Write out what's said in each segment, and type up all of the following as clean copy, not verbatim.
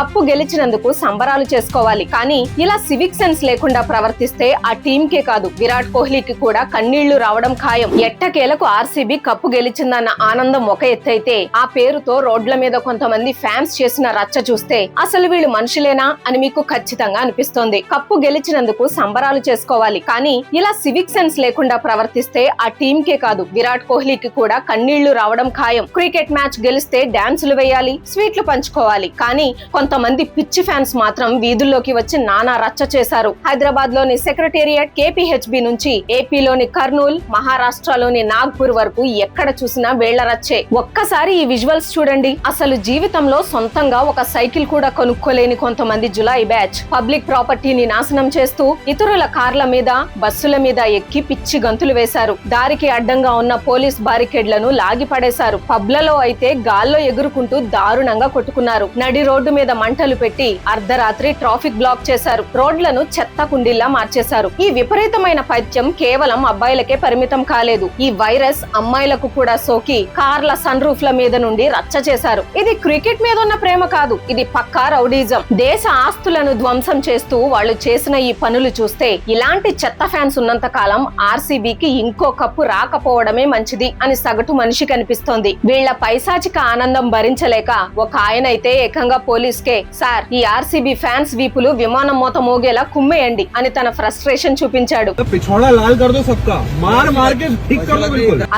Cup గెలిచినందుకు సంబరాలు చేసుకోవాలి, కానీ ఇలా సివిక్ సెన్స్ లేకుండా ప్రవర్తిస్తే ఆ టీం కే కాదు విరాట్ కోహ్లీకి కూడా కన్నీళ్లు రావడం ఖాయం. ఎట్టకేలకు ఆర్సీబీ కప్పు గెలిచిందన్న ఆనందం ఒక ఎత్తైతే, ఆ పేరుతో రోడ్ల మీద కొంతమంది ఫ్యాన్స్ చేసిన రచ్చ చూస్తే అసలు వీళ్ళు మనుషులేనా అని మీకు ఖచ్చితంగా అనిపిస్తోంది. కప్పు గెలిచినందుకు సంబరాలు చేసుకోవాలి, కానీ ఇలా సివిక్ సెన్స్ లేకుండా ప్రవర్తిస్తే ఆ టీం కే కాదు విరాట్ కోహ్లీకి కూడా కన్నీళ్లు రావడం ఖాయం. క్రికెట్ మ్యాచ్ గెలిస్తే డాన్సులు వేయాలి, స్వీట్లు పంచుకోవాలి, కానీ కొంతమంది పిచ్చి ఫ్యాన్స్ మాత్రం వీధుల్లోకి వచ్చి నానా రచ్చ చేశారు. హైదరాబాద్ లోని సెక్రటేరియట్, కేపీహెచ్బీ నుంచి ఏపీలోని కర్నూల్, మహారాష్ట్రలోని నాగ్పూర్ వరకు ఎక్కడ చూసినా వేళ్ల రచ్చే. ఒక్కసారి ఈ విజువల్స్ చూడండి. అసలు జీవితంలో సొంతంగా ఒక సైకిల్ కూడా కొనుక్కోలేని కొంతమంది జులాయి బ్యాచ్ పబ్లిక్ ప్రాపర్టీని నాశనం చేస్తూ ఇతరుల కార్ల మీద, బస్సుల మీద ఎక్కి పిచ్చి గంతులు వేశారు. దారికి అడ్డంగా ఉన్న పోలీస్ బారికేడ్లను లాగి పడేశారు. పబ్లలో అయితే గాల్లో ఎగురుకుంటూ దారుణంగా కొట్టుకున్నారు. నడి రోడ్డు మీద మంటలు పెట్టి అర్ధరాత్రి ట్రాఫిక్ బ్లాక్ చేశారు. రోడ్లను చెత్త కుండీల్లా మార్చేశారు. ఈ విపరీతమైన పైత్యం కేవలం అబ్బాయిలకే పరిమితం కాలేదు. ఈ వైరస్ అమ్మాయిలకు కూడా సోకి కార్ల సన్ రూఫ్ల మీద నుండి రచ్చ చేశారు. ఇది క్రికెట్ మీద ఉన్న ప్రేమ కాదు, ఇది పక్కా రౌడీజం. దేశ ఆస్తులను ధ్వంసం చేస్తూ వాళ్ళు చేసిన ఈ పనులు చూస్తే ఇలాంటి చెత్త ఫ్యాన్స్ ఉన్నంత కాలం ఆర్సీబీకి ఇంకో కప్పు రాకపోవడమే మంచిది అని సగటు మనిషికి అనిపిస్తోంది. వీళ్ల పైశాచిక ఆనందం భరించలేక ఒక ఆయన అయితే ఏకంగా పోలీస్కే, సార్ ఈ ఆర్సీబీ ఫ్యాన్స్ వీపులు విమానం మోత మోగేలా కుమ్మేయండి అని తన ఫ్రస్ట్రేషన్ చూపించాడు.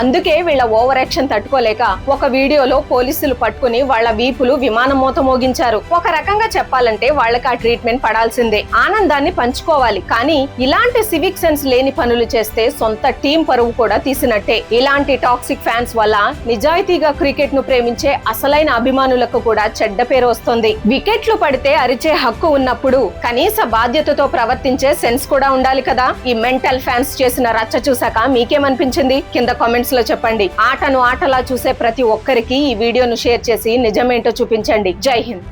అందుకే వీళ్ల ఓవర్ యాక్షన్ తట్టుకోలేక ఒక వీడియోలో పోలీసులు పట్టుకుని వాళ్ల వీపులు విమానం మోత మోగించారు. ఒక రకంగా చెప్పాలంటే వాళ్ళకి ఆ ట్రీట్మెంట్ పడాల్సిందే. ఆనందాన్ని పంచుకోవాలి, కానీ ఇలాంటి సివిక్ సెన్స్ లేని పనులు చేస్తే సొంత టీం పరువు కూడా తీసినట్టే. ఇలాంటి టాక్సిక్ ఫ్యాన్స్ వల్ల నిజాయితీగా క్రికెట్ ను ప్రేమించే అసలైన అభిమానులకు కూడా చెడ్డ పేరు వస్తుంది. వికెట్లు పడితే అరిచే హక్కు ఉన్నప్పుడు కనీస బాధ్యతతో ప్రవర్తించే సెన్స్ కూడా ఉండాలి కదా. ఈ మెంటల్ ఫ్యాన్స్ చేసిన రచ్చ చూసాక మీకేమనిపించింది కింద కామెంట్స్ లో చెప్పండి. ఆటను ఆటలా చూసే ప్రతి ఒక్కరికి ఈ వీడియోను షేర్ చేసి నిజమేంటో చూపించండి. జై హింద్.